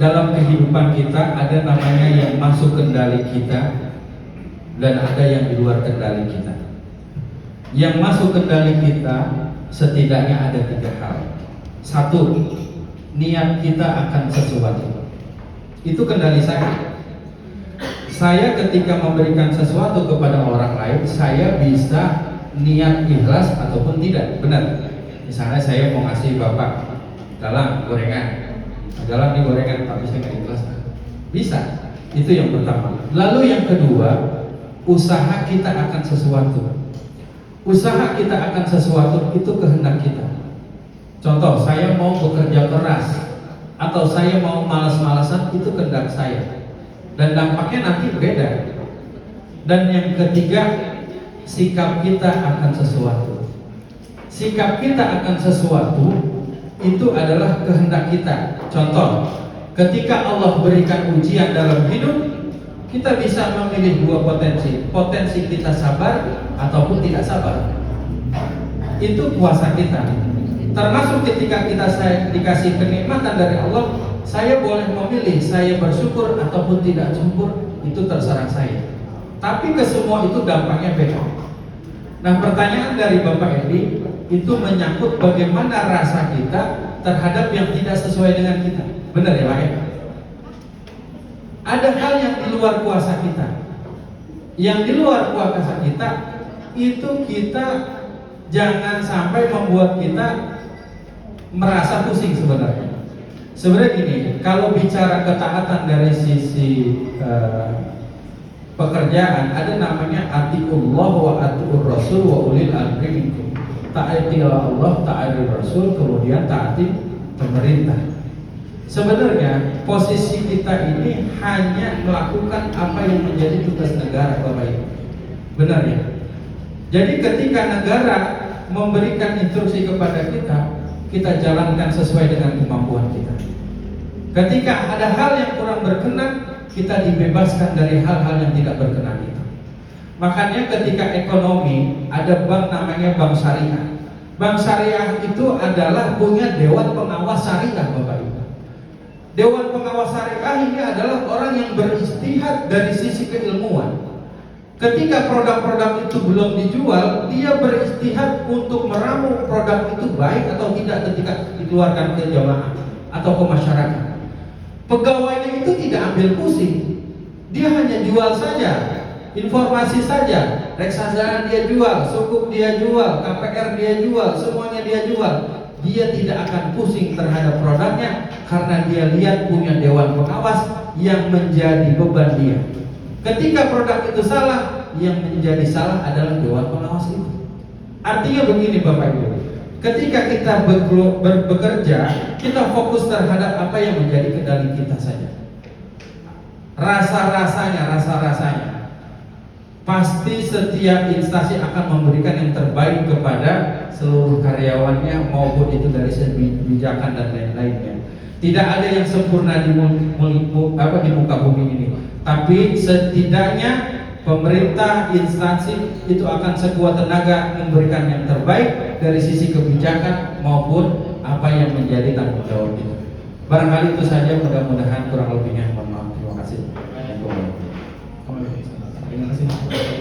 dalam kehidupan kita ada namanya yang masuk kendali kita dan ada yang di luar kendali kita. Yang masuk kendali kita setidaknya ada 3 hal. 1, niat kita akan sesuatu. Itu kendali saya. Saya ketika memberikan sesuatu kepada orang lain, saya bisa niat ikhlas ataupun tidak. Benar. Misalnya saya mau ngasih bapak dalam gorengan, dalam di gorengan, tapi saya nggak ikhlas. Bisa. Itu yang pertama. Lalu yang kedua, usaha kita akan sesuatu. Usaha kita akan sesuatu itu kehendak kita. Contoh, saya mau bekerja keras atau saya mau malas-malasan, itu kehendak saya. Dan dampaknya nanti beda. Dan yang ketiga, sikap kita akan sesuatu. Sikap kita akan sesuatu itu adalah kehendak kita. Contoh, ketika Allah berikan ujian dalam hidup, kita bisa memilih 2 potensi. Potensi kita sabar ataupun tidak sabar. Itu kuasa kita. Termasuk ketika kita dikasih kenikmatan dari Allah, saya boleh memilih saya bersyukur ataupun tidak syukur, itu terserah saya. Tapi ke semua itu dampaknya beda. Nah, pertanyaan dari Bapak Edi itu menyangkut bagaimana rasa kita terhadap yang tidak sesuai dengan kita. Benar ya Pak ya? Ada hal yang di luar kuasa kita. Yang di luar kuasa kita itu kita jangan sampai membuat kita merasa pusing sebenarnya. Sebenarnya gini, kalau bicara ketaatan dari sisi pekerjaan, ada namanya atiullah wa atiur rasul wa ulil amri minkum. Taati Allah, taati Rasul, kemudian taati pemerintah. Sebenarnya posisi kita ini hanya melakukan apa yang menjadi tugas negara, Bapak Ibu. Benar ya? Jadi ketika negara memberikan instruksi kepada kita, kita jalankan sesuai dengan kemampuan kita. Ketika ada hal yang kurang berkenan, kita dibebaskan dari hal-hal yang tidak berkenan itu. Makanya ketika ekonomi, ada bank namanya bank syariah. Bank syariah itu adalah punya dewan pengawas syariah, Bapak Ibu. Dewan pengawas syariah ini adalah orang yang beristihad dari sisi keilmuan. Ketika produk-produk itu belum dijual, dia beristihad untuk meramu produk itu baik atau tidak ketika dikeluarkan ke jamaah atau ke masyarakat. Pegawainya itu tidak ambil pusing, dia hanya jual saja, informasi saja, reksadana dia jual, sukuk dia jual, KPR dia jual, semuanya dia jual. Dia tidak akan pusing terhadap produknya karena dia lihat punya dewan pengawas yang menjadi beban dia. Ketika produk itu salah, yang menjadi salah adalah dewan pengawas itu. Artinya begini Bapak Ibu, ketika kita bekerja, kita fokus terhadap apa yang menjadi kendali kita saja. Rasa-rasanya pasti setiap instansi akan memberikan yang terbaik kepada seluruh karyawannya maupun itu dari segi kebijakan dan lain-lainnya. Tidak ada yang sempurna di muka bumi ini. Tapi setidaknya pemerintah, instansi itu akan sekuat tenaga memberikan yang terbaik dari sisi kebijakan maupun apa yang menjadi tanggung jawab kita. Barangkali itu saja, mudah-mudahan kurang lebihnya mohon maaf.